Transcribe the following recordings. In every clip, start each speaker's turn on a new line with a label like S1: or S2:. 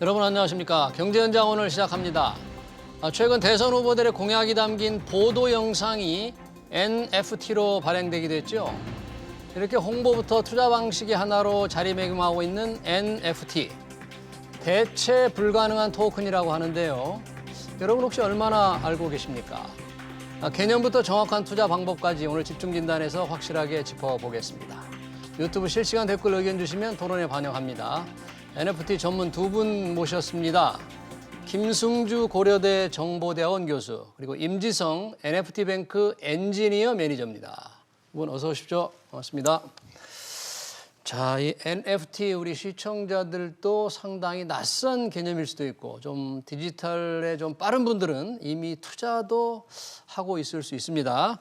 S1: 여러분 안녕하십니까. 경제현장 오늘 시작합니다. 최근 대선 후보들의 공약이 담긴 보도 영상이 NFT로 발행되기도 했죠. 이렇게 홍보부터 투자 방식이 하나로 자리매김하고 있는 NFT. 대체 불가능한 토큰이라고 하는데요. 여러분 혹시 얼마나 알고 계십니까? 개념부터 정확한 투자 방법까지 오늘 집중 진단에서 확실하게 짚어보겠습니다. 유튜브 실시간 댓글 의견 주시면 토론에 반영합니다. NFT 전문 두 분 모셨습니다. 김승주 고려대 정보대학원 교수, 그리고 임지성 NFT뱅크 엔지니어 매니저입니다. 두 분 어서 오십시오. 반갑습니다. 자, 이 NFT 우리 시청자들도 상당히 낯선 개념일 수도 있고 좀 디지털에 좀 빠른 분들은 이미 투자도 하고 있을 수 있습니다.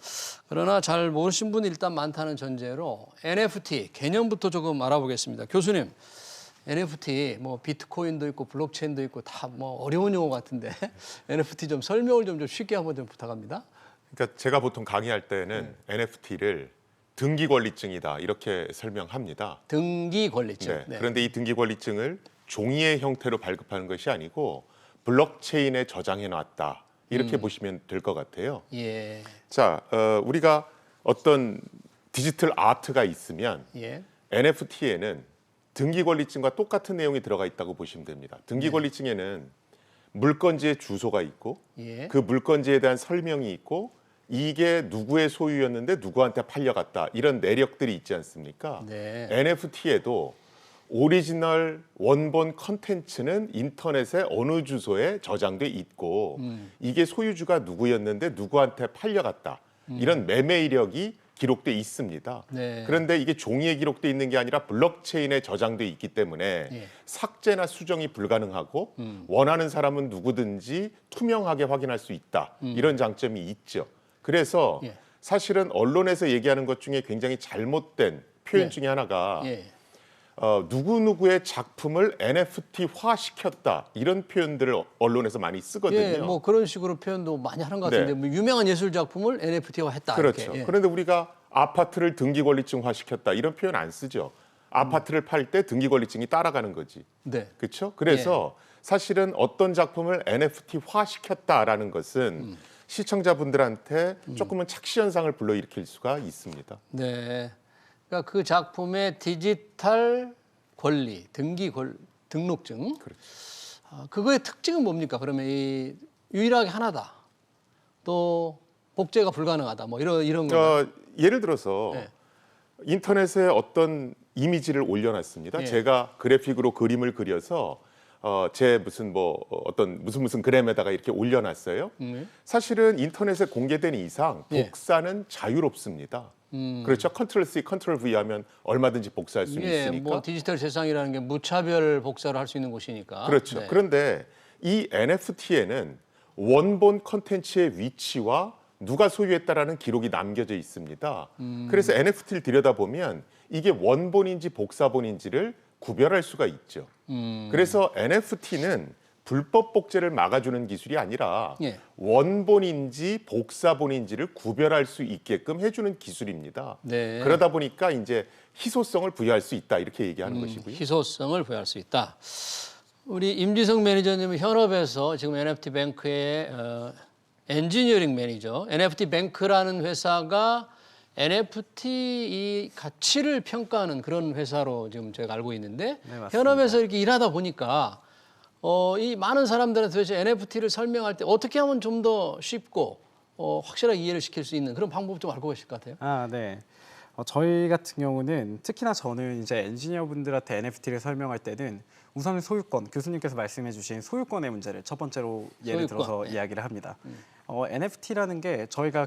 S1: 그러나 잘 모르신 분이 일단 많다는 전제로 NFT 개념부터 조금 알아보겠습니다. 교수님, NFT 뭐 비트코인도 있고 블록체인도 있고 다 뭐 어려운 용어 같은데 NFT 좀 설명을 좀 쉽게 한번 좀 부탁합니다.
S2: 그러니까 제가 보통 강의할 때는 NFT를 등기 권리증이다 이렇게 설명합니다.
S1: 등기 권리증.
S2: 네. 그런데 이 등기 권리증을 종이의 형태로 발급하는 것이 아니고 블록체인에 저장해 놨다 이렇게 보시면 될 것 같아요.
S1: 예.
S2: 자, 우리가 어떤 디지털 아트가 있으면
S1: 예.
S2: NFT에는 등기 권리증과 똑같은 내용이 들어가 있다고 보시면 됩니다. 등기 권리증에는 물건지의 주소가 있고
S1: 예.
S2: 그 물건지에 대한 설명이 있고 이게 누구의 소유였는데 누구한테 팔려갔다 이런 내력들이 있지 않습니까?
S1: 네.
S2: NFT에도 오리지널 원본 컨텐츠는 인터넷의 어느 주소에 저장돼 있고 이게 소유주가 누구였는데 누구한테 팔려갔다 이런 매매 이력이 기록돼 있습니다.
S1: 네.
S2: 그런데 이게 종이에 기록돼 있는 게 아니라 블록체인에 저장돼 있기 때문에
S1: 예.
S2: 삭제나 수정이 불가능하고 원하는 사람은 누구든지 투명하게 확인할 수 있다. 이런 장점이 있죠. 그래서
S1: 예.
S2: 사실은 언론에서 얘기하는 것 중에 굉장히 잘못된 표현
S1: 예.
S2: 중에 하나가
S1: 예.
S2: 누구누구의 작품을 NFT화 시켰다 이런 표현들을 언론에서 많이 쓰거든요.
S1: 예, 뭐 그런 식으로 표현도 많이 하는 것 같은데
S2: 네.
S1: 뭐 유명한 예술 작품을 NFT화했다.
S2: 그렇죠.
S1: 이렇게. 예.
S2: 그런데 우리가 아파트를 등기 권리증화 시켰다 이런 표현 안 쓰죠. 아파트를 팔 때 등기 권리증이 따라가는 거지.
S1: 네.
S2: 그렇죠? 그래서 사실은 어떤 작품을 NFT화 시켰다라는 것은 시청자분들한테 조금은 착시 현상을 불러일으킬 수가 있습니다.
S1: 네. 그러니까 그 작품의 디지털 권리, 등록증.
S2: 그렇죠.
S1: 그거의 특징은 뭡니까? 그러면 이 유일하게 하나다. 또 복제가 불가능하다. 뭐 이런 거.
S2: 예를 들어서
S1: 네.
S2: 인터넷에 어떤 이미지를 올려놨습니다.
S1: 예.
S2: 제가 그래픽으로 그림을 그려서 제 무슨 무슨 그램에다가 이렇게 올려놨어요. 사실은 인터넷에 공개된 이상
S1: 예.
S2: 복사는 자유롭습니다. 그렇죠. 컨트롤 C, 컨트롤 V 하면 얼마든지 복사할 수
S1: 예,
S2: 있으니까.
S1: 뭐 디지털 세상이라는 게 무차별 복사를 할 수 있는 곳이니까.
S2: 그렇죠.
S1: 네.
S2: 그런데 이 NFT에는 원본 컨텐츠의 위치와 누가 소유했다라는 기록이 남겨져 있습니다. 그래서 NFT를 들여다보면 이게 원본인지 복사본인지를 구별할 수가 있죠. 그래서 NFT는 불법 복제를 막아주는 기술이 아니라
S1: 예.
S2: 원본인지 복사본인지를 구별할 수 있게끔 해주는 기술입니다.
S1: 네.
S2: 그러다 보니까 이제 희소성을 부여할 수 있다 이렇게 얘기하는 것이고요.
S1: 희소성을 부여할 수 있다. 우리 임지성 매니저님은 현업에서 지금 NFT뱅크의 엔지니어링 매니저, NFT뱅크라는 회사가 NFT 이 가치를 평가하는 그런 회사로 지금 제가 알고 있는데
S3: 맞습니다.
S1: 현업에서 이렇게 일하다 보니까 이 많은 사람들한테 도대체 NFT를 설명할 때 어떻게 하면 좀 더 쉽고 확실하게 이해를 시킬 수 있는 그런 방법 좀 알고 계실 것 같아요.
S3: 네. 저희 같은 경우는 특히나 저는 이제 엔지니어분들한테 NFT를 설명할 때는 우선은 소유권, 교수님께서 말씀해주신 소유권의 문제를 첫 번째로 예를
S1: 소유권.
S3: 들어서 이야기를 합니다. NFT라는 게 저희가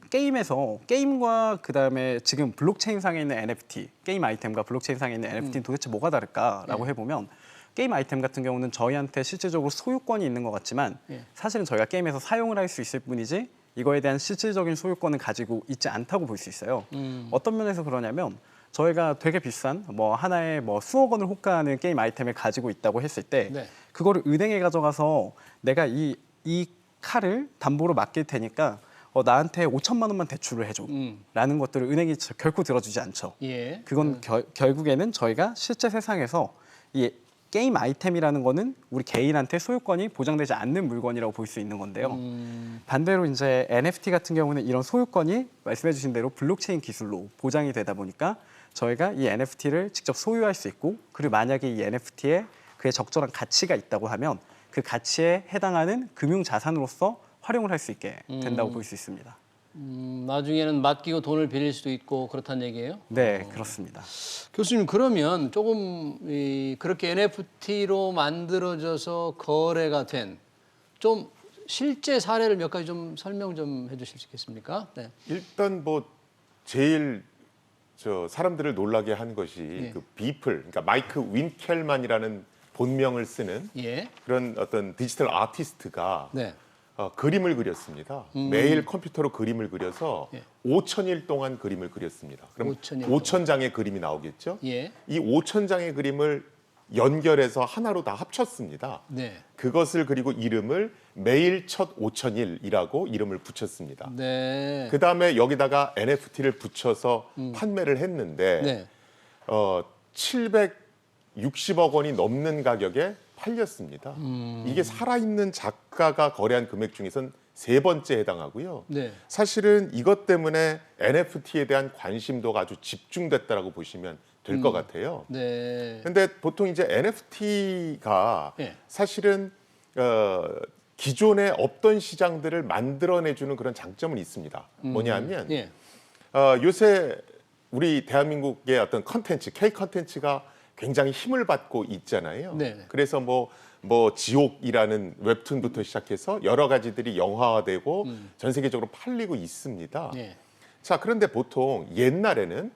S3: 게임에서 게임과 그다음에 지금 블록체인상에 있는 NFT, 게임 아이템과 블록체인상에 있는 NFT는 도대체 뭐가 다를까라고 해보면 게임 아이템 같은 경우는 저희한테 실질적으로 소유권이 있는 것 같지만 사실은 저희가 게임에서 사용을 할 수 있을 뿐이지 이거에 대한 실질적인 소유권은 가지고 있지 않다고 볼 수 있어요. 어떤 면에서 그러냐면 저희가 되게 비싼 하나에 수억 원을 호가하는 게임 아이템을 가지고 있다고 했을 때
S1: 네.
S3: 그거를 은행에 가져가서 내가 이 칼을 담보로 맡길 테니까 나한테 5천만 원만 대출을 해줘 라는 것들을 은행이 결코 들어주지 않죠.
S1: 예.
S3: 그건 결국에는 저희가 실제 세상에서 이 게임 아이템이라는 거는 우리 개인한테 소유권이 보장되지 않는 물건이라고 볼 수 있는 건데요. 반대로 이제 NFT 같은 경우는 이런 소유권이 말씀해주신 대로 블록체인 기술로 보장이 되다 보니까 저희가 이 NFT를 직접 소유할 수 있고, 그리고 만약에 이 NFT에 그의 적절한 가치가 있다고 하면 그 가치에 해당하는 금융 자산으로서 활용을 할 수 있게 된다고 볼 수 있습니다.
S1: 나중에는 맡기고 돈을 빌릴 수도 있고 그렇다는 얘기예요?
S3: 네, 그렇습니다.
S1: 교수님, 그러면 조금 그렇게 NFT로 만들어져서 거래가 된 좀 실제 사례를 몇 가지 좀 설명 좀 해주실 수 있겠습니까? 네.
S2: 일단 뭐 제일 사람들을 놀라게 한 것이
S1: 예.
S2: 그 비플, 그러니까 마이크 윈켈만이라는 본명을 쓰는
S1: 예.
S2: 그런 어떤 디지털 아티스트가
S1: 네.
S2: 그림을 그렸습니다. 매일 컴퓨터로 그림을 그려서
S1: 예.
S2: 5,000일 동안 그림을 그렸습니다. 그럼
S1: 5,000일
S2: 5,000장의 그림이 나오겠죠?
S1: 예.
S2: 이 5,000장의 그림을 연결해서 하나로 다 합쳤습니다.
S1: 네.
S2: 그것을 그리고 이름을 매일 첫 5,000일이라고 이름을 붙였습니다.
S1: 네.
S2: 그 다음에 여기다가 NFT를 붙여서 판매를 했는데
S1: 네.
S2: 760억 원이 넘는 가격에 팔렸습니다. 이게 살아있는 작가가 거래한 금액 중에선 세 번째에 해당하고요.
S1: 네.
S2: 사실은 이것 때문에 NFT에 대한 관심도가 아주 집중됐다라고 보시면 될 것 같아요.
S1: 네.
S2: 근데 보통 이제 NFT가
S1: 예.
S2: 사실은 기존에 없던 시장들을 만들어내주는 그런 장점은 있습니다. 뭐냐면
S1: 예.
S2: 요새 우리 대한민국의 어떤 컨텐츠, K 컨텐츠가 굉장히 힘을 받고 있잖아요.
S1: 네네.
S2: 그래서 뭐 지옥이라는 웹툰부터 시작해서 여러 가지들이 영화화되고 전 세계적으로 팔리고 있습니다.
S1: 예.
S2: 자, 그런데 보통 옛날에는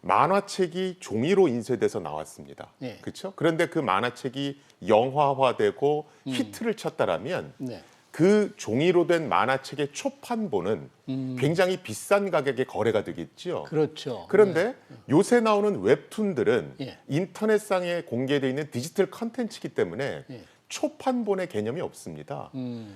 S2: 만화책이 종이로 인쇄돼서 나왔습니다.
S1: 네.
S2: 그렇죠? 그런데 그 만화책이 영화화되고 히트를 쳤다라면
S1: 네.
S2: 그 종이로 된 만화책의 초판본은 굉장히 비싼 가격에 거래가 되겠죠.
S1: 그렇죠.
S2: 그런데 요새 나오는 웹툰들은
S1: 예.
S2: 인터넷상에 공개되어 있는 디지털 컨텐츠이기 때문에
S1: 예.
S2: 초판본의 개념이 없습니다.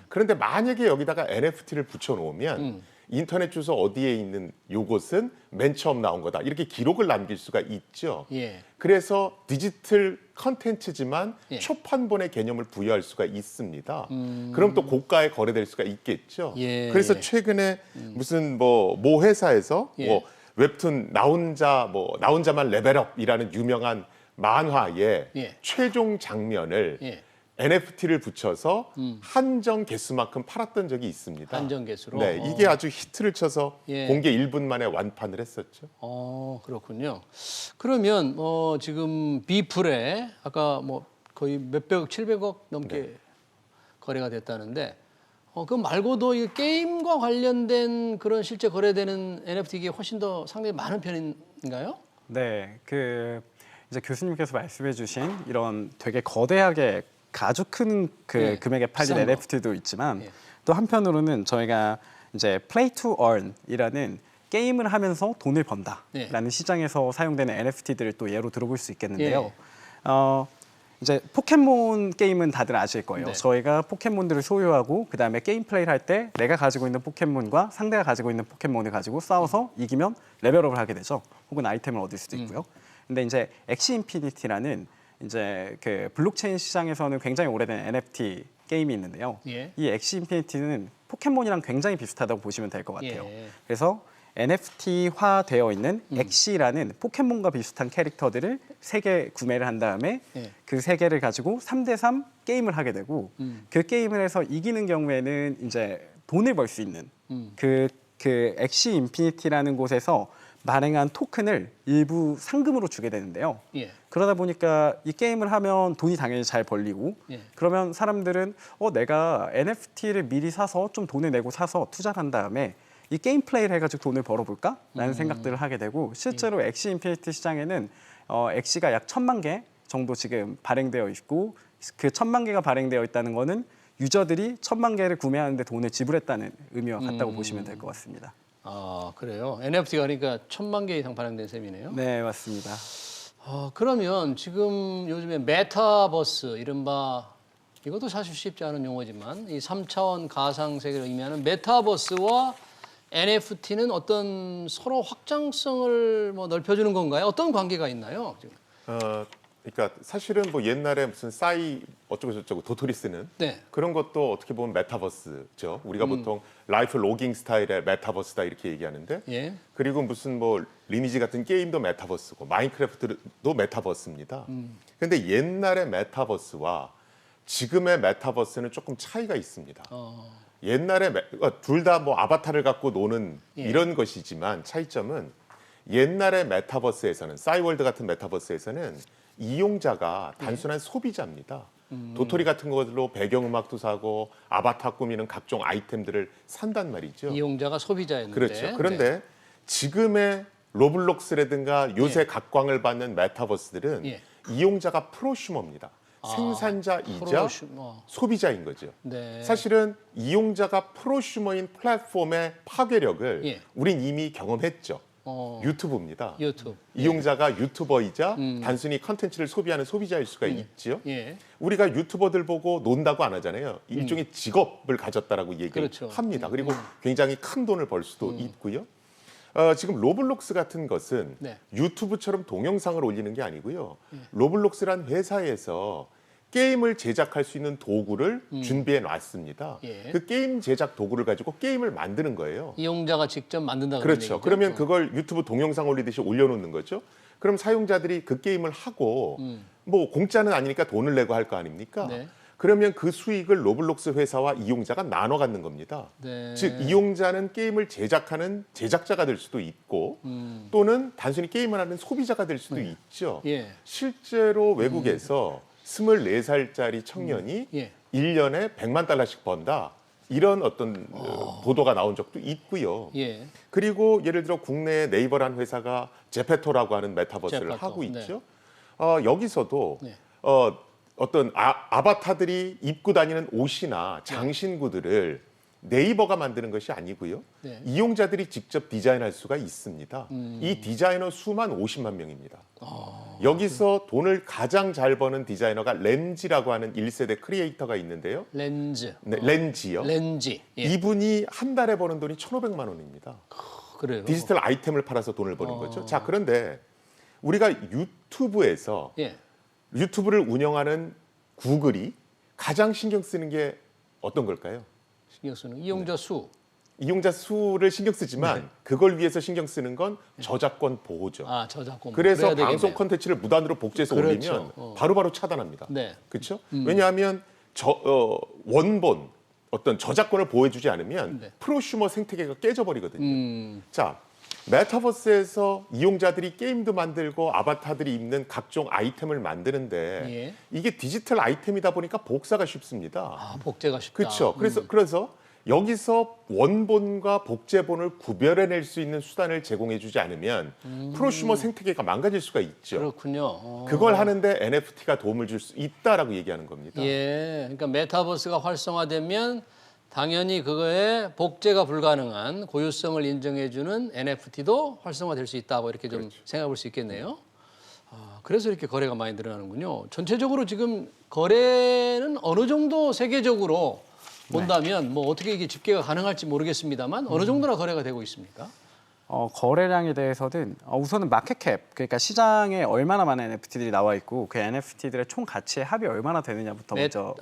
S2: 그런데 만약에 여기다가 NFT를 붙여놓으면 인터넷 주소 어디에 있는 요것은 맨 처음 나온 거다. 이렇게 기록을 남길 수가 있죠.
S1: 예.
S2: 그래서 디지털 컨텐츠지만
S1: 예.
S2: 초판본의 개념을 부여할 수가 있습니다. 그럼 또 고가에 거래될 수가 있겠죠.
S1: 예.
S2: 그래서 최근에 무슨 모 회사에서
S1: 예.
S2: 뭐 웹툰 나 혼자만 레벨업이라는 유명한 만화의
S1: 예.
S2: 최종 장면을
S1: 예.
S2: NFT를 붙여서 한정 개수만큼 팔았던 적이 있습니다.
S1: 한정 개수로?
S2: 네, 이게 아주 히트를 쳐서
S1: 예.
S2: 공개 1분 만에 완판을 했었죠.
S1: 그렇군요. 그러면 지금 비플에 아까 뭐 거의 몇백억, 700억 넘게 거래가 됐다는데 그 말고도 이 게임과 관련된 그런 실제 거래되는 NFT 가 훨씬 더 상당히 많은 편인가요?
S3: 네, 이제 교수님께서 말씀해주신 이런 되게 거대하게 아주 큰
S1: 예,
S3: 금액에 팔린
S1: 비싼 거.
S3: NFT도 있지만
S1: 예.
S3: 또 한편으로는 저희가 이제 play to earn이라는 게임을 하면서 돈을 번다라는
S1: 예.
S3: 시장에서 사용되는 NFT들을 또 예로 들어볼 수 있겠는데요.
S1: 예.
S3: 이제 포켓몬 게임은 다들 아실 거예요.
S1: 네.
S3: 저희가 포켓몬들을 소유하고 그다음에 게임 플레이를 할 때 내가 가지고 있는 포켓몬과 상대가 가지고 있는 포켓몬을 가지고 싸워서 이기면 레벨업을 하게 되죠. 혹은 아이템을 얻을 수도 있고요. 근데 이제 엑시 인피니티라는 이제 그 블록체인 시장에서는 굉장히 오래된 NFT 게임이 있는데요.
S1: 예.
S3: 이 엑시 인피니티는 포켓몬이랑 굉장히 비슷하다고 보시면 될 것 같아요.
S1: 예.
S3: 그래서 NFT화되어 있는 엑시라는 포켓몬과 비슷한 캐릭터들을 3개 구매를 한 다음에
S1: 예.
S3: 그 3개를 가지고 3대3 게임을 하게 되고 그 게임을 해서 이기는 경우에는 이제 돈을 벌 수 있는 그 엑시 인피니티라는 곳에서 발행한 토큰을 일부 상금으로 주게 되는데요.
S1: 예.
S3: 그러다 보니까 이 게임을 하면 돈이 당연히 잘 벌리고
S1: 예.
S3: 그러면 사람들은 내가 NFT를 미리 사서 좀 돈을 내고 사서 투자를 한 다음에 이 게임 플레이를 해가지고 돈을 벌어볼까라는 생각들을 하게 되고 실제로 엑시 인피니티 시장에는 엑시가 약 1,000만 개 정도 지금 발행되어 있고 그 1,000만 개가 발행되어 있다는 거는 유저들이 1,000만 개를 구매하는데 돈을 지불했다는 의미와 같다고 보시면 될 것 같습니다.
S1: 그래요. NFT가 그러니까 1,000만 개 이상 발행된 셈이네요.
S3: 네, 맞습니다.
S1: 그러면 지금 요즘에 메타버스 이른바 이것도 사실 쉽지 않은 용어지만 이 3차원 가상 세계를 의미하는 메타버스와 NFT는 어떤 서로 확장성을 넓혀주는 건가요? 어떤 관계가 있나요? 지금?
S2: 그러니까 사실은 뭐 옛날에 무슨 싸이 어쩌고 저쩌고 도토리 쓰는
S1: 네.
S2: 그런 것도 어떻게 보면 메타버스죠. 우리가 보통 라이프 로깅 스타일의 메타버스다 이렇게 얘기하는데
S1: 예.
S2: 그리고 무슨 뭐 리니지 같은 게임도 메타버스고 마인크래프트도 메타버스입니다. 그런데 옛날의 메타버스와 지금의 메타버스는 조금 차이가 있습니다. 옛날에 둘 다 뭐 아바타를 갖고 노는
S1: 예.
S2: 이런 것이지만 차이점은 옛날의 메타버스에서는 싸이월드 같은 메타버스에서는 이용자가 단순한 소비자입니다. 도토리 같은 것으로 배경음악도 사고 아바타 꾸미는 각종 아이템들을 산단 말이죠.
S1: 이용자가 소비자였는데.
S2: 그렇죠. 그런데 지금의 로블록스라든가 요새 각광을 받는 메타버스들은
S1: 예.
S2: 이용자가 프로슈머입니다. 생산자이자
S1: 프로슈머.
S2: 소비자인 거죠.
S1: 네.
S2: 사실은 이용자가 프로슈머인 플랫폼의 파괴력을
S1: 예.
S2: 우린 이미 경험했죠. 유튜브입니다.
S1: 유튜브.
S2: 이용자가 유튜버이자 단순히 컨텐츠를 소비하는 소비자일 수가 있지요.
S1: 예.
S2: 우리가 유튜버들 보고 논다고 안 하잖아요. 일종의 직업을 가졌다라고 얘기를
S1: 그렇죠.
S2: 합니다. 그리고 굉장히 큰 돈을 벌 수도 있고요. 지금 로블록스 같은 것은
S1: 네.
S2: 유튜브처럼 동영상을 올리는 게 아니고요. 로블록스란 회사에서 게임을 제작할 수 있는 도구를 준비해 놨습니다.
S1: 예.
S2: 그 게임 제작 도구를 가지고 게임을 만드는 거예요.
S1: 이용자가 직접 만든다.
S2: 그렇죠. 그러면 그걸 유튜브 동영상 올리듯이 올려놓는 거죠. 그럼 사용자들이 그 게임을 하고 뭐 공짜는 아니니까 돈을 내고 할 거 아닙니까?
S1: 네.
S2: 그러면 그 수익을 로블록스 회사와 이용자가 나눠 갖는 겁니다.
S1: 네.
S2: 즉 이용자는 게임을 제작하는 제작자가 될 수도 있고 또는 단순히 게임을 하는 소비자가 될 수도 있죠.
S1: 예.
S2: 실제로 외국에서 24살짜리 청년이
S1: 예.
S2: 1년에 100만 달러씩 번다. 이런 어떤 보도가 나온 적도 있고요.
S1: 예.
S2: 그리고 예를 들어 국내 네이버라는 회사가 제페토라고 하는 메타버스를
S1: 제페토,
S2: 하고
S1: 네.
S2: 있죠. 여기서도
S1: 네.
S2: 어떤 아바타들이 입고 다니는 옷이나 장신구들을 네이버가 만드는 것이 아니고요.
S1: 네.
S2: 이용자들이 직접 디자인할 수가 있습니다. 이 디자이너 수만 50만 명입니다. 여기서 돈을 가장 잘 버는 디자이너가 렌지라고 하는 1세대 크리에이터가 있는데요.
S1: 렌즈.
S2: 네, 렌지요.
S1: 렌지. 예.
S2: 이분이 한 달에 버는 돈이 1,500만 원입니다.
S1: 그래요.
S2: 디지털 아이템을 팔아서 돈을 버는 거죠. 자, 그런데 우리가 유튜브에서
S1: 예.
S2: 유튜브를 운영하는 구글이 가장 신경 쓰는 게 어떤 걸까요?
S1: 신경 쓰는 이용자 수.
S2: 이용자 수를 신경 쓰지만 그걸 위해서 신경 쓰는 건 저작권 보호죠.
S1: 아, 저작권.
S2: 그래서
S1: 그래야
S2: 방송
S1: 되겠네요.
S2: 콘텐츠를 무단으로 복제해서
S1: 그렇죠.
S2: 올리면 바로바로 차단합니다.
S1: 네.
S2: 그렇죠? 왜냐하면 원본 어떤 저작권을 보호해주지 않으면
S1: 네.
S2: 프로슈머 생태계가 깨져버리거든요.
S1: 음.
S2: 자, 메타버스에서 이용자들이 게임도 만들고 아바타들이 입는 각종 아이템을 만드는데
S1: 예.
S2: 이게 디지털 아이템이다 보니까 복사가 쉽습니다.
S1: 아, 복제가 쉽다.
S2: 그렇죠. 그래서 여기서 원본과 복제본을 구별해낼 수 있는 수단을 제공해주지 않으면 프로슈머 생태계가 망가질 수가 있죠.
S1: 그렇군요.
S2: 그걸 하는데 NFT가 도움을 줄 수 있다라고 얘기하는 겁니다.
S1: 예. 그러니까 메타버스가 활성화되면 당연히 그거에 복제가 불가능한 고유성을 인정해주는 NFT도 활성화될 수 있다고 이렇게 좀 생각할 수 있겠네요. 아, 그래서 이렇게 거래가 많이 늘어나는군요. 전체적으로 지금 거래는 어느 정도 세계적으로 본다면 뭐 어떻게 이게 집계가 가능할지 모르겠습니다만 어느 정도나 거래가 되고 있습니까?
S3: 거래량에 대해서는 우선은 마켓캡, 그러니까 시장에 얼마나 많은 NFT들이 나와 있고 그 NFT들의 총 가치의 합이 얼마나 되느냐부터 먼저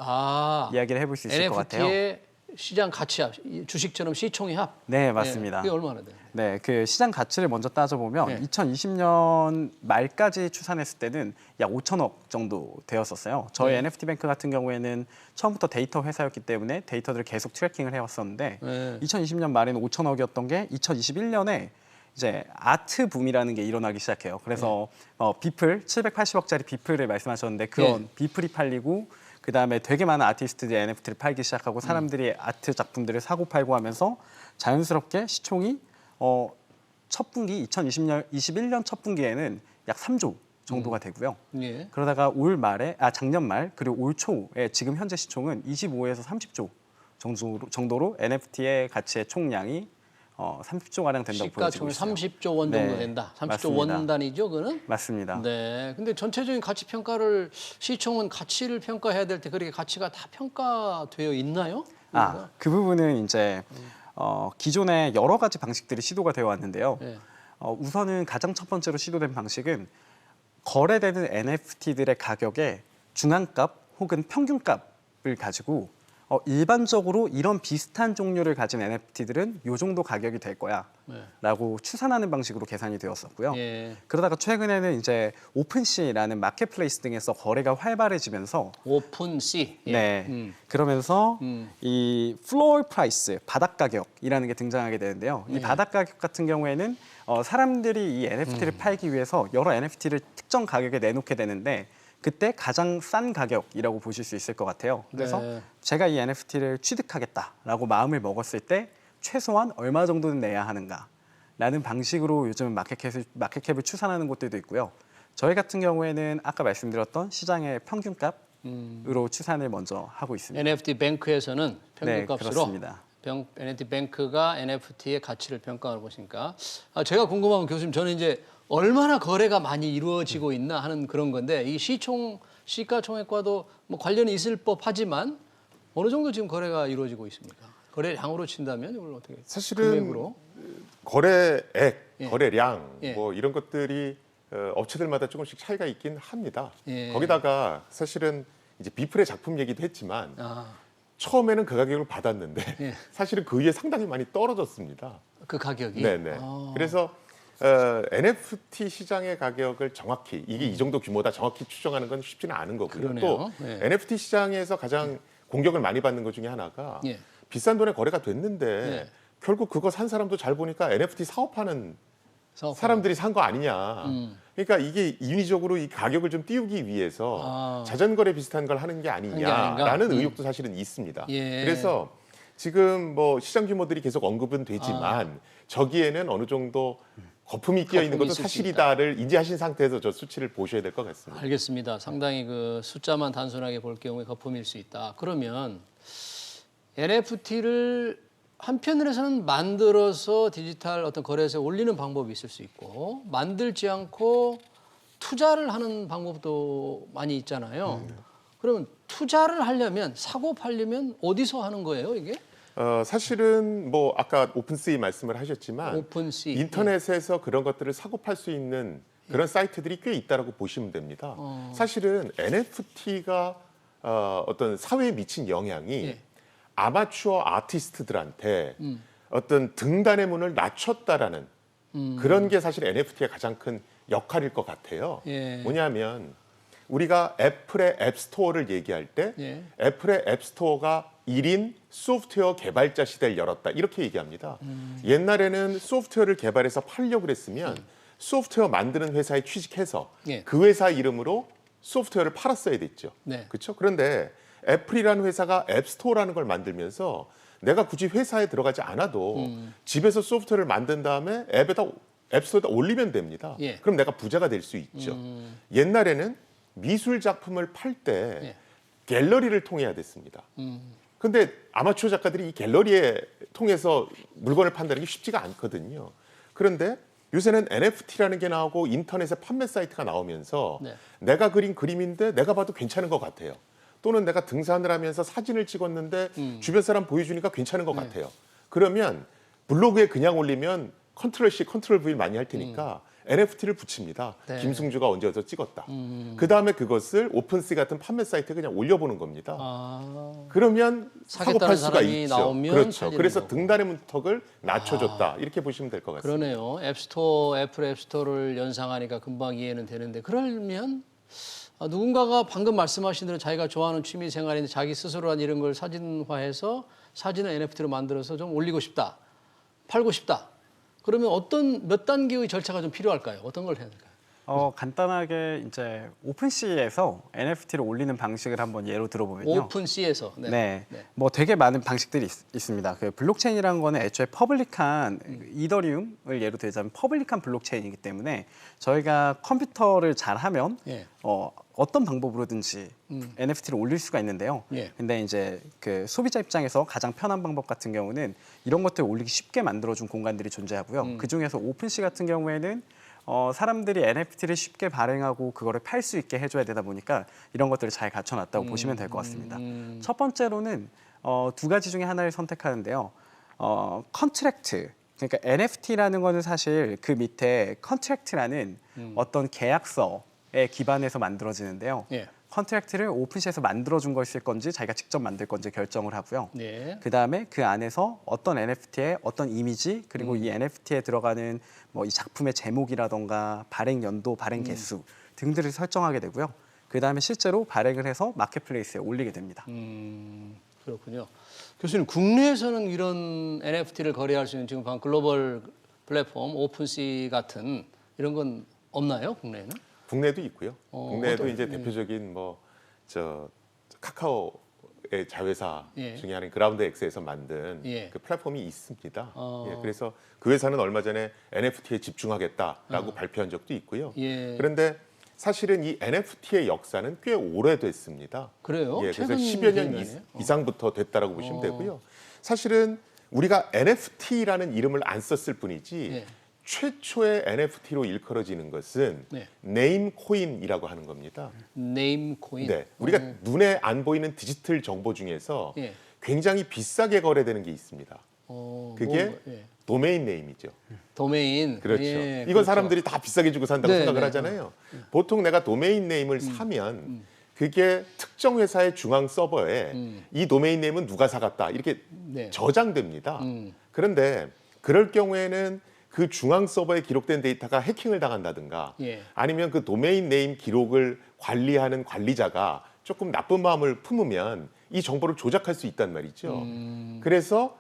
S3: 이야기를 해볼 수 있을 것 같아요.
S1: NFT의 시장 가치 합, 주식처럼 시총의 합.
S3: 네, 맞습니다.
S1: 그게 얼마나 돼요?
S3: 네, 그 시장 가치를 먼저 따져보면
S1: 네.
S3: 2020년 말까지 추산했을 때는 약 5천억 정도 되었었어요. 저희 NFT 뱅크 같은 경우에는 처음부터 데이터 회사였기 때문에 데이터들을 계속 트래킹을 해왔었는데 2020년 말에는 5천억이었던 게 2021년에 이제 아트 붐이라는 게 일어나기 시작해요. 그래서 비플 780억짜리 비플을 말씀하셨는데 그런 비플이 팔리고 그 다음에 되게 많은 아티스트들이 NFT를 팔기 시작하고 사람들이 아트 작품들을 사고 팔고 하면서 자연스럽게 시총이 첫 분기 2021년 첫 분기에는 약 3조 정도가 되고요.
S1: 예.
S3: 그러다가 작년 말 그리고 올 초에 지금 현재 시총은 25에서 30조 정도로 NFT의 가치의 총량이 30조 가량 된다고 보여지고
S1: 시가총이
S3: 있어요.
S1: 30조 원 정도
S3: 네,
S1: 된다. 30조
S3: 맞습니다.
S1: 원 단위죠, 그거는?
S3: 맞습니다.
S1: 네. 근데 전체적인 가치 평가를 시총은 가치를 평가해야 될 때 그렇게 가치가 다 평가되어 있나요?
S3: 그 부분은 이제 기존에 여러 가지 방식들이 시도가 되어 왔는데요.
S1: 네.
S3: 우선은 가장 첫 번째로 시도된 방식은 거래되는 NFT들의 가격의 중앙값 혹은 평균값을 가지고 일반적으로 이런 비슷한 종류를 가진 NFT들은 이 정도 가격이 될 거야라고 추산하는 방식으로 계산이 되었었고요.
S1: 예.
S3: 그러다가 최근에는 이제 오픈시라는 마켓플레이스 등에서 거래가 활발해지면서
S1: 오픈시. 예.
S3: 네. 그러면서 이 플로어 프라이스, 바닥 가격이라는 게 등장하게 되는데요. 이 바닥 가격 같은 경우에는 사람들이 이 NFT를 팔기 위해서 여러 NFT를 특정 가격에 내놓게 되는데 그때 가장 싼 가격이라고 보실 수 있을 것 같아요. 그래서
S1: 네.
S3: 제가 이 NFT를 취득하겠다라고 마음을 먹었을 때 최소한 얼마 정도는 내야 하는가라는 방식으로 요즘 마켓캡을 추산하는 곳들도 있고요. 저희 같은 경우에는 아까 말씀드렸던 시장의 평균값으로 추산을 먼저 하고 있습니다.
S1: NFT 뱅크에서는
S3: 네,
S1: 평균값으로
S3: 그렇습니다.
S1: NFT 뱅크가 NFT의 가치를 평가하는 것이니까 제가 궁금한 건 교수님 저는 이제 얼마나 거래가 많이 이루어지고 있나 하는 그런 건데 이 시가총액과도 뭐 관련이 있을 법하지만 어느 정도 지금 거래가 이루어지고 있습니까? 거래량으로 친다면 이걸 어떻게
S2: 사실은
S1: 금액으로?
S2: 거래액,
S1: 예.
S2: 거래량
S1: 예.
S2: 뭐 이런 것들이 업체들마다 조금씩 차이가 있긴 합니다.
S1: 예.
S2: 거기다가 사실은 이제 비플의 작품 얘기도 했지만
S1: 아,
S2: 처음에는 그 가격을 받았는데
S1: 예.
S2: 사실은 그 위에 상당히 많이 떨어졌습니다.
S1: 그 가격이.
S2: 네네.
S1: 아.
S2: 그래서 NFT 시장의 가격을 정확히 이게 이 정도 규모다 정확히 추정하는 건 쉽지는 않은 거고요.
S1: 그러네요.
S2: 또
S1: 예.
S2: NFT 시장에서 가장 공격을 많이 받는 것 중에 하나가
S1: 예.
S2: 비싼 돈에 거래가 됐는데
S1: 예.
S2: 결국 그거 산 사람도 잘 보니까 NFT 사업하는 사람들이 산 거 아니냐. 그러니까 이게 인위적으로 이 가격을 좀 띄우기 위해서 자전거래 비슷한 걸 하는 게 아니냐라는 의혹도 사실은 있습니다.
S1: 예.
S2: 그래서 지금 뭐 시장 규모들이 계속 언급은 되지만 저기에는 어느 정도 거품이 끼어 있는
S1: 거품이
S2: 것도
S1: 있을 수
S2: 사실이다를 인지하신 상태에서 저 수치를 보셔야 될 것 같습니다.
S1: 알겠습니다. 상당히 그 숫자만 단순하게 볼 경우에 거품일 수 있다. 그러면 NFT를 한편으로서는 만들어서 디지털 어떤 거래소에 올리는 방법이 있을 수 있고 만들지 않고 투자를 하는 방법도 많이 있잖아요. 그러면 투자를 하려면 사고 팔려면 어디서 하는 거예요, 이게?
S2: 사실은 뭐 아까 오픈세이 말씀을 하셨지만
S1: 오픈시.
S2: 인터넷에서 그런 것들을 사고 팔 수 있는 그런 사이트들이 꽤 있다라고 보시면 됩니다. 사실은 NFT가 어떤 사회에 미친 영향이
S1: 예.
S2: 아마추어 아티스트들한테 어떤 등단의 문을 낮췄다라는 그런 게 사실 NFT의 가장 큰 역할일 것 같아요.
S1: 예.
S2: 뭐냐면 우리가 애플의 앱스토어를 얘기할 때
S1: 예.
S2: 애플의 앱스토어가 1인 소프트웨어 개발자 시대를 열었다 이렇게 얘기합니다. 옛날에는 소프트웨어를 개발해서 팔려고 그랬으면 소프트웨어 만드는 회사에 취직해서
S1: 예.
S2: 그 회사 이름으로 소프트웨어를 팔았어야 됐죠.
S1: 네.
S2: 그렇죠? 그런데 애플이라는 회사가 앱스토어라는 걸 만들면서 내가 굳이 회사에 들어가지 않아도 집에서 소프트웨어를 만든 다음에 앱스토어에다 올리면 됩니다.
S1: 예.
S2: 그럼 내가 부자가 될 수 있죠. 옛날에는 미술 작품을 팔 때
S1: 예.
S2: 갤러리를 통해야 됐습니다. 근데 아마추어 작가들이 이 갤러리에 통해서 물건을 판다는 게 쉽지가 않거든요. 그런데 요새는 NFT라는 게 나오고 인터넷에 판매 사이트가 나오면서
S1: 네.
S2: 내가 그린 그림인데 내가 봐도 괜찮은 것 같아요. 또는 내가 등산을 하면서 사진을 찍었는데 주변 사람 보여주니까 괜찮은 것 같아요. 그러면 블로그에 그냥 올리면 컨트롤 C, 컨트롤 V 많이 할 테니까 NFT를 붙입니다.
S1: 네.
S2: 김승주가 언제 어디서 찍었다. 그 다음에 그것을 오픈시 같은 판매 사이트에 그냥 올려보는 겁니다. 그러면 사고
S1: 사겠다는
S2: 팔 수가
S1: 사람이
S2: 있죠.
S1: 나오면
S2: 그렇죠.
S1: 팔리는
S2: 그래서
S1: 거고.
S2: 등단의 문턱을 낮춰줬다. 이렇게 보시면 될 것 같습니다.
S1: 그러네요. 앱스토어, 애플 앱스토어를 연상하니까 금방 이해는 되는데 그러면 누군가가 방금 말씀하신 대로 자기가 좋아하는 취미 생활인데 자기 스스로 한 이런 걸 사진화해서 사진을 NFT로 만들어서 좀 올리고 싶다. 팔고 싶다. 그러면 어떤 몇 단계의 절차가 좀 필요할까요? 어떤 걸 해야 될까요?
S3: 간단하게 이제 오픈시에서 NFT를 올리는 방식을 한번 예로 들어보면요.
S1: 오픈시에서.
S3: 네. 뭐 되게 많은 방식들이 있습니다. 그 블록체인이라는 거는 애초에 퍼블릭한 이더리움을 예로 들자면 퍼블릭한 블록체인이기 때문에 저희가 컴퓨터를 잘하면
S1: 예.
S3: 어떤 방법으로든지 NFT를 올릴 수가 있는데요.
S1: 예.
S3: 근데 이제 그 소비자 입장에서 가장 편한 방법 같은 경우는 이런 것들을 올리기 쉽게 만들어준 공간들이 존재하고요. 그 중에서 오픈시 같은 경우에는 사람들이 NFT를 쉽게 발행하고 그거를 팔 수 있게 해줘야 되다 보니까 이런 것들을 잘 갖춰놨다고 보시면 될 것 같습니다. 첫 번째로는 두 가지 중에 하나를 선택하는데요. 컨트랙트, 그러니까 NFT라는 거는 사실 그 밑에 컨트랙트라는 어떤 계약서 기반해서 만들어지는데요.
S1: 예.
S3: 컨트랙트를 오픈시에서 만들어준 걸 쓸 건지 자기가 직접 만들 건지 결정을 하고요.
S1: 네.
S3: 그다음에 그 안에서 어떤 NFT에 어떤 이미지 그리고 이 NFT에 들어가는 뭐 이 작품의 제목이라던가 발행 연도, 발행 개수 등들을 설정하게 되고요. 그다음에 실제로 발행을 해서 마켓플레이스에 올리게 됩니다.
S1: 그렇군요. 교수님, 국내에서는 이런 NFT를 거래할 수 있는 지금 방금 글로벌 플랫폼 오픈시 같은 이런 건 없나요? 국내에는?
S2: 국내도 있고요. 국내에도
S1: 어떤-
S2: 이제 대표적인 카카오의 자회사
S1: 예.
S2: 중에 하나인 그라운드 X에서 만든
S1: 예.
S2: 그 플랫폼이 있습니다. 예, 그래서 그 회사는 얼마 전에 NFT에 집중하겠다라고 발표한 적도 있고요.
S1: 예.
S2: 그런데 사실은 이 NFT의 역사는 꽤 오래됐습니다.
S1: 그래요?
S2: 예, 그래서
S1: 최근
S2: 10여 년
S1: 기간이에요?
S2: 이상부터 됐다라고 보시면 되고요. 사실은 우리가 NFT라는 이름을 안 썼을 뿐이지
S1: 예.
S2: 최초의 NFT로 일컬어지는 것은
S1: 네.
S2: 네임 코인이라고 하는 겁니다.
S1: 네임 코인.
S2: 네, 우리가 눈에 안 보이는 디지털 정보 중에서
S1: 예.
S2: 굉장히 비싸게 거래되는 게 있습니다. 그게
S1: 뭐, 예.
S2: 도메인 네임이죠.
S1: 도메인.
S2: 그렇죠.
S1: 예,
S2: 이건
S1: 그렇죠.
S2: 사람들이 다 비싸게 주고 산다고
S1: 네,
S2: 생각을
S1: 네.
S2: 하잖아요. 보통 내가 도메인 네임을 사면 그게 특정 회사의 중앙 서버에 이 도메인 네임은 누가 사갔다 이렇게
S1: 네.
S2: 저장됩니다. 그런데 그럴 경우에는 그 중앙 서버에 기록된 데이터가 해킹을 당한다든가
S1: 예.
S2: 아니면 그 도메인 네임 기록을 관리하는 관리자가 조금 나쁜 마음을 품으면 이 정보를 조작할 수 있단 말이죠. 그래서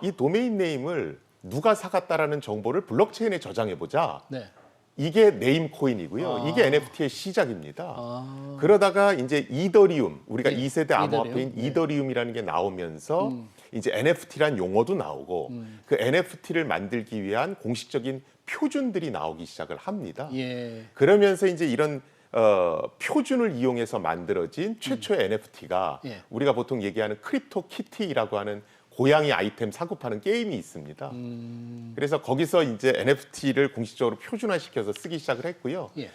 S2: 이 도메인 네임을 누가 사갔다라는 정보를 블록체인에 저장해 보자.
S1: 네.
S2: 이게 네임 코인이고요. 이게 NFT의 시작입니다. 그러다가 이제 이더리움, 우리가
S1: 네,
S2: 2세대 암호화폐인
S1: 이더리움. 네.
S2: 이더리움이라는 게 나오면서 이제 NFT란 용어도 나오고 그 NFT를 만들기 위한 공식적인 표준들이 나오기 시작을 합니다.
S1: 예.
S2: 그러면서 이제 이런 표준을 이용해서 만들어진 최초의 NFT가
S1: 예.
S2: 우리가 보통 얘기하는 크립토 키티라고 하는 고양이 아이템 사고 파는 게임이 있습니다. 그래서 거기서 이제 NFT를 공식적으로 표준화시켜서 쓰기 시작을 했고요.
S1: 예.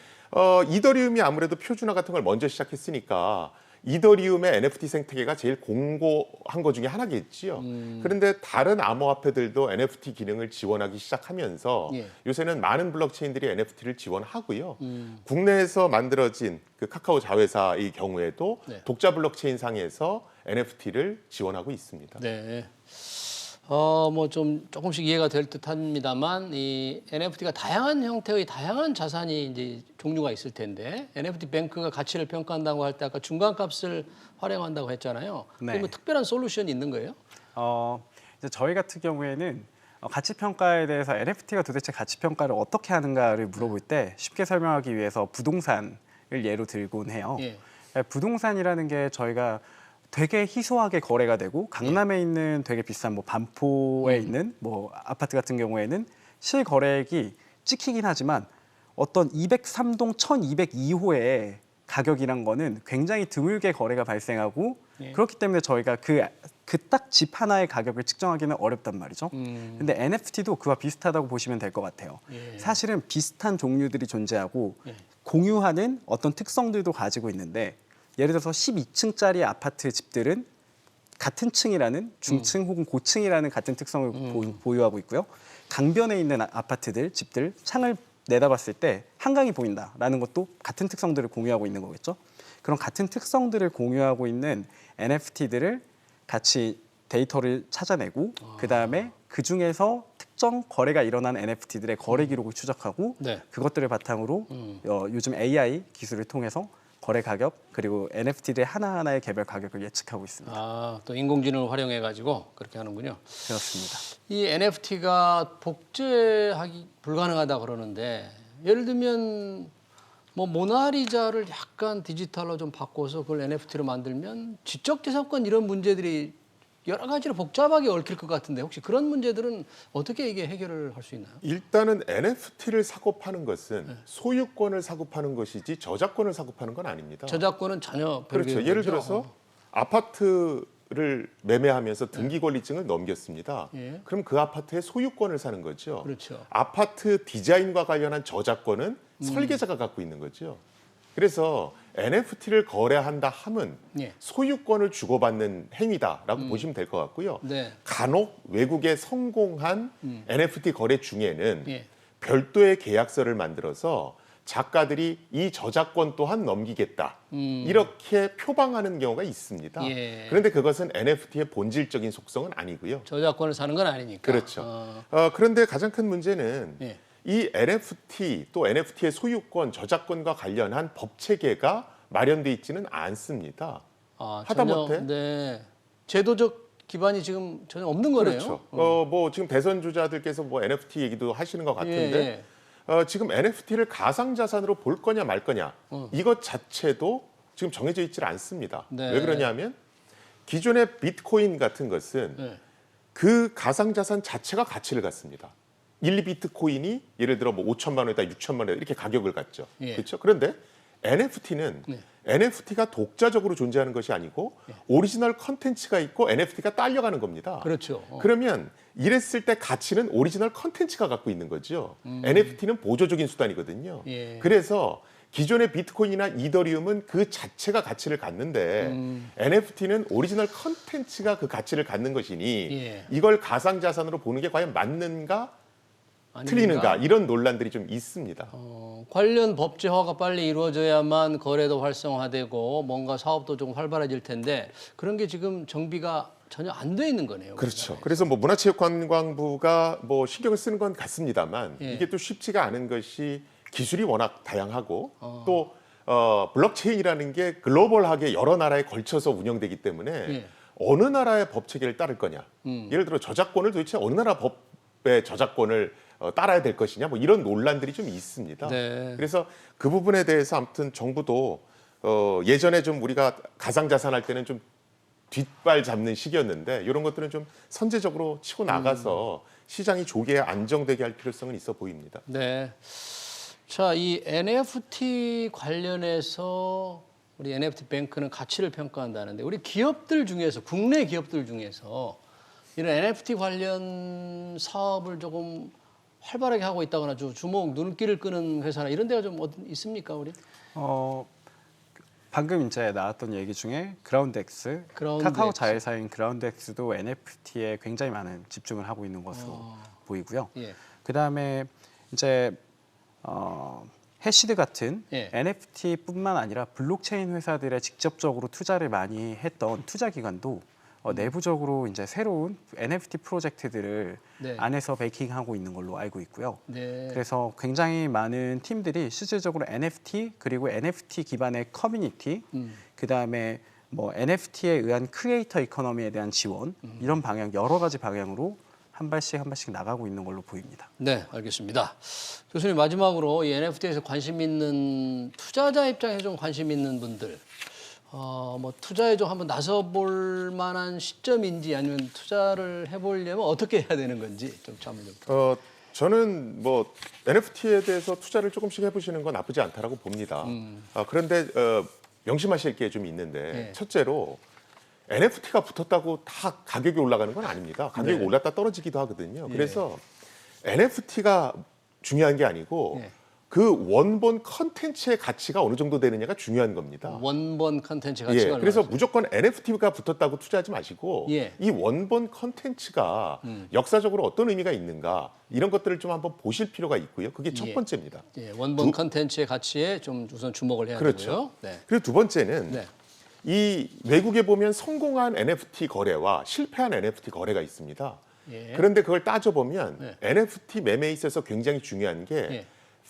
S2: 이더리움이 아무래도 표준화 같은 걸 먼저 시작했으니까 이더리움의 NFT 생태계가 제일 공고한 것 중에 하나겠지요. 그런데 다른 암호화폐들도 NFT 기능을 지원하기 시작하면서
S1: 예.
S2: 요새는 많은 블록체인들이 NFT를 지원하고요. 국내에서 만들어진 그 카카오 자회사의 경우에도
S1: 네.
S2: 독자 블록체인 상에서 NFT를 지원하고 있습니다.
S1: 네. 뭐 좀 조금씩 이해가 될 듯합니다만 이 NFT가 다양한 형태의 다양한 자산이 이제 종류가 있을 텐데 NFT 뱅크가 가치를 평가한다고 할 때 아까 중간값을 활용한다고 했잖아요.
S3: 네.
S1: 그러면 특별한 솔루션이 있는 거예요?
S3: 이제 저희 같은 경우에는 가치 평가에 대해서 NFT가 도대체 가치 평가를 어떻게 하는가를 물어볼 때 쉽게 설명하기 위해서 부동산을 예로 들곤 해요.
S1: 예.
S3: 부동산이라는 게 저희가 되게 희소하게 거래가 되고 강남에 있는 되게 비싼 뭐 반포에 있는 뭐 아파트 같은 경우에는 실거래액이 찍히긴 하지만 어떤 203동 1202호의 가격이란 거는 굉장히 드물게 거래가 발생하고
S1: 예.
S3: 그렇기 때문에 저희가 그 딱 집 하나의 가격을 측정하기는 어렵단 말이죠. 근데 NFT도 그와 비슷하다고 보시면 될 것 같아요.
S1: 예.
S3: 사실은 비슷한 종류들이 존재하고
S1: 예.
S3: 공유하는 어떤 특성들도 가지고 있는데 예를 들어서 12층짜리 아파트 집들은 같은 층이라는 중층 혹은 고층이라는 같은 특성을 보유하고 있고요. 강변에 있는 아파트들, 집들, 창을 내다봤을 때 한강이 보인다라는 것도 같은 특성들을 공유하고 있는 거겠죠. 그런 같은 특성들을 공유하고 있는 NFT들을 같이 데이터를 찾아내고 그다음에 그중에서 특정 거래가 일어난 NFT들의 거래 기록을 추적하고
S1: 네.
S3: 그것들을 바탕으로 요즘 AI 기술을 통해서 거래 가격 그리고 NFT들의 하나하나의 개별 가격을 예측하고 있습니다.
S1: 또 인공지능을 활용해 가지고 그렇게 하는군요.
S3: 그렇습니다.
S1: 이 NFT가 복제하기 불가능하다 그러는데 예를 들면 뭐 모나리자를 약간 디지털로 좀 바꿔서 그걸 NFT로 만들면 지적재산권 이런 문제들이 여러 가지로 복잡하게 얽힐 것 같은데 혹시 그런 문제들은 어떻게 이게 해결을 할 수 있나요?
S2: 일단은 NFT를 사고 파는 것은
S1: 네.
S2: 소유권을 사고 파는 것이지 저작권을 사고 파는 건 아닙니다.
S1: 저작권은 전혀
S2: 그렇죠.
S1: 별개인
S2: 예를
S1: 거죠?
S2: 들어서 아파트를 매매하면서 등기 권리증을 넘겼습니다.
S1: 예.
S2: 그럼 그 아파트의 소유권을 사는 거죠.
S1: 그렇죠.
S2: 아파트 디자인과 관련한 저작권은 설계자가 갖고 있는 거죠. 그래서 NFT를 거래한다 함은
S1: 예.
S2: 소유권을 주고받는 행위다라고 보시면 될 것 같고요.
S1: 네.
S2: 간혹 외국의 성공한 NFT 거래 중에는
S1: 예.
S2: 별도의 계약서를 만들어서 작가들이 이 저작권 또한 넘기겠다. 이렇게 표방하는 경우가 있습니다.
S1: 예.
S2: 그런데 그것은 NFT의 본질적인 속성은 아니고요.
S1: 저작권을 사는 건 아니니까.
S2: 그렇죠. 그런데 가장 큰 문제는
S1: 예.
S2: 이 NFT 또 NFT의 소유권, 저작권과 관련한 법 체계가 마련돼 있지는 않습니다. 하다못해
S1: 네. 제도적 기반이 지금 전혀 없는 거네요.
S2: 그렇죠. 뭐 지금 대선 주자들께서 뭐 NFT 얘기도 하시는 것 같은데 지금 NFT를 가상 자산으로 볼 거냐 말 거냐 이것 자체도 지금 정해져 있지 않습니다.
S1: 네.
S2: 왜 그러냐면 기존의 비트코인 같은 것은
S1: 네.
S2: 그 가상 자산 자체가 가치를 갖습니다. 1비트코인이 예를 들어 뭐 5천만 원에다 6천만 원 이렇게 가격을 갖죠.
S1: 예.
S2: 그렇죠? 그런데 NFT는 NFT가 독자적으로 존재하는 것이 아니고 오리지널 컨텐츠가 있고 NFT가 딸려가는 겁니다.
S1: 그렇죠.
S2: 그러면 이랬을 때 가치는 오리지널 컨텐츠가 갖고 있는 거죠. NFT는 보조적인 수단이거든요.
S1: 예.
S2: 그래서 기존의 비트코인이나 이더리움은 그 자체가 가치를 갖는데 NFT는 오리지널 컨텐츠가 그 가치를 갖는 것이니
S1: 예.
S2: 이걸 가상자산으로 보는 게 과연 맞는가
S1: 아닌가?
S2: 틀리는가 이런 논란들이 좀 있습니다.
S1: 관련 법제화가 빨리 이루어져야만 거래도 활성화되고 뭔가 사업도 좀 활발해질 텐데 그런 게 지금 정비가 전혀 안 돼 있는 거네요.
S2: 그렇죠. 그래서 뭐 문화체육관광부가 뭐 신경을 쓰는 건 같습니다만
S1: 예.
S2: 이게 또 쉽지가 않은 것이 기술이 워낙 다양하고 또 블록체인이라는 게 글로벌하게 여러 나라에 걸쳐서 운영되기 때문에
S1: 예.
S2: 어느 나라의 법 체계를 따를 거냐. 예를 들어 저작권을 도대체 어느 나라 법의 저작권을 따라야 될 것이냐 뭐 이런 논란들이 좀 있습니다.
S1: 네.
S2: 그래서 그 부분에 대해서 아무튼 정부도 예전에 좀 우리가 가상자산 할 때는 좀 뒷발 잡는 시기였는데 이런 것들은 좀 선제적으로 치고 나가서 시장이 조기에 안정되게 할 필요성은 있어 보입니다.
S1: 네. 자, 이 NFT 관련해서 우리 NFT 뱅크는 가치를 평가한다는데 우리 기업들 중에서 국내 기업들 중에서 이런 NFT 관련 사업을 조금 활발하게 하고 있다거나 주목 눈길을 끄는 회사나 이런 데가 좀 있습니까, 우리?
S3: 방금 이제 나왔던 얘기 중에 그라운드X,
S1: 그라운드X.
S3: 카카오 자회사인 그라운드X도 NFT에 굉장히 많은 집중을 하고 있는 것으로 보이고요.
S1: 예.
S3: 그다음에 이제 해시드 같은
S1: 예.
S3: NFT뿐만 아니라 블록체인 회사들에 직접적으로 투자를 많이 했던 투자 기관도 내부적으로 이제 새로운 NFT 프로젝트들을
S1: 네.
S3: 안에서 베이킹하고 있는 걸로 알고 있고요.
S1: 네.
S3: 그래서 굉장히 많은 팀들이 실질적으로 NFT 그리고 NFT 기반의 커뮤니티, 그다음에 뭐 NFT에 의한 크리에이터 이코노미에 대한 지원 이런 방향 여러 가지 방향으로 한 발씩 나가고 있는 걸로 보입니다.
S1: 네, 알겠습니다. 교수님 마지막으로 이 NFT에서 관심 있는 투자자 입장에서 좀 관심 있는 분들, 뭐 투자에 좀 한번 나서볼 만한 시점인지 아니면 투자를 해보려면 어떻게 해야 되는 건지 좀 한번 좀.
S2: 저는 뭐 NFT에 대해서 투자를 조금씩 해보시는 건 나쁘지 않다라고 봅니다. 그런데 명심하실 게 좀 있는데
S1: 네.
S2: 첫째로 NFT가 붙었다고 다 가격이 올라가는 건 아닙니다. 가격이 올랐다 떨어지기도 하거든요. 그래서 NFT가 중요한 게 아니고 그 원본 컨텐츠의 가치가 어느 정도 되느냐가 중요한 겁니다.
S1: 원본 컨텐츠 가치가 얼마나
S2: 그래서
S1: 있어요?
S2: 무조건 NFT가 붙었다고 투자하지 마시고
S1: 예.
S2: 이 원본 컨텐츠가 역사적으로 어떤 의미가 있는가 이런 것들을 좀 한번 보실 필요가 있고요. 그게 첫
S1: 예.
S2: 번째입니다.
S1: 예, 원본 컨텐츠의 가치에 좀 우선 주목을 해야
S2: 그렇죠.
S1: 되고요. 네.
S2: 그리고 두 번째는
S1: 네.
S2: 이 외국에 보면 성공한 NFT 거래와 실패한 NFT 거래가 있습니다.
S1: 예.
S2: 그런데 그걸 따져보면
S1: 네.
S2: NFT 매매에 있어서 굉장히 중요한 게
S1: 예.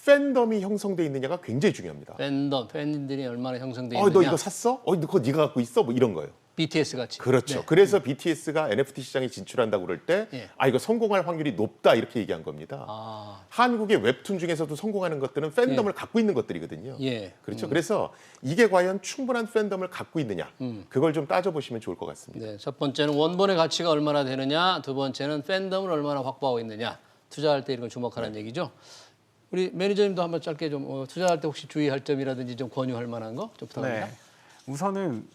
S2: 팬덤이 형성돼 있느냐가 굉장히 중요합니다.
S1: 팬들이 얼마나 형성돼
S2: 너
S1: 있느냐.
S2: 이거 샀어? 그거 네가 갖고 있어? 뭐 이런 거예요.
S1: BTS 같이.
S2: 그렇죠.
S1: 네.
S2: 그래서 BTS가 NFT 시장에 진출한다고 그럴 때
S1: 예.
S2: 이거 성공할 확률이 높다 이렇게 얘기한 겁니다. 한국의 웹툰 중에서도 성공하는 것들은 팬덤을 갖고 있는 것들이거든요.
S1: 예.
S2: 그렇죠. 그래서 이게 과연 충분한 팬덤을 갖고 있느냐 그걸 좀 따져보시면 좋을 것 같습니다.
S1: 네, 첫 번째는 원본의 가치가 얼마나 되느냐, 두 번째는 팬덤을 얼마나 확보하고 있느냐. 투자할 때 이런 걸 주목하라는 얘기죠. 우리 매니저님도 한번 짧게 좀 투자할 때 혹시 주의할 점이라든지 좀 권유할 만한 거 좀 부탁합니다.
S3: 네. 우선은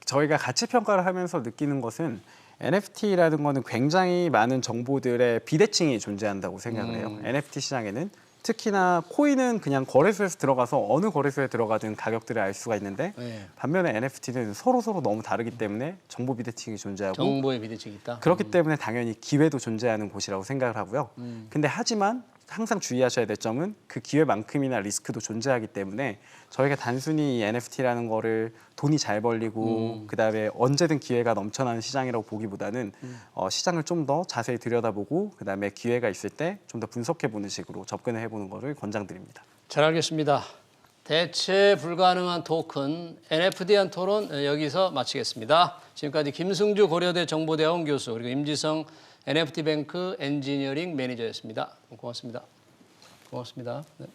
S3: 저희가 가치 평가를 하면서 느끼는 것은 NFT라는 거는 굉장히 많은 정보들의 비대칭이 존재한다고 생각을 해요. NFT 시장에는 특히나 코인은 그냥 거래소에서 들어가서 어느 거래소에 들어가든 가격들을 알 수가 있는데
S1: 네.
S3: 반면에 NFT는 서로 너무 다르기 때문에 정보 비대칭이 존재하고
S1: 정보의 비대칭이 있다.
S3: 그렇기 때문에 당연히 기회도 존재하는 곳이라고 생각을 하고요. 근데 하지만 항상 주의하셔야 될 점은 그 기회만큼이나 리스크도 존재하기 때문에 저희가 단순히 이 NFT라는 거를 돈이 잘 벌리고 그다음에 언제든 기회가 넘쳐나는 시장이라고 보기보다는 시장을 좀 더 자세히 들여다보고 그다음에 기회가 있을 때 좀 더 분석해보는 식으로 접근을 해보는 거를 권장드립니다.
S1: 잘 알겠습니다. 대체 불가능한 토큰 NFT에 대한 토론 여기서 마치겠습니다. 지금까지 김승주 고려대 정보대학원 교수 그리고 임지성 NFT뱅크 엔지니어링 매니저였습니다. 고맙습니다. 고맙습니다. 네.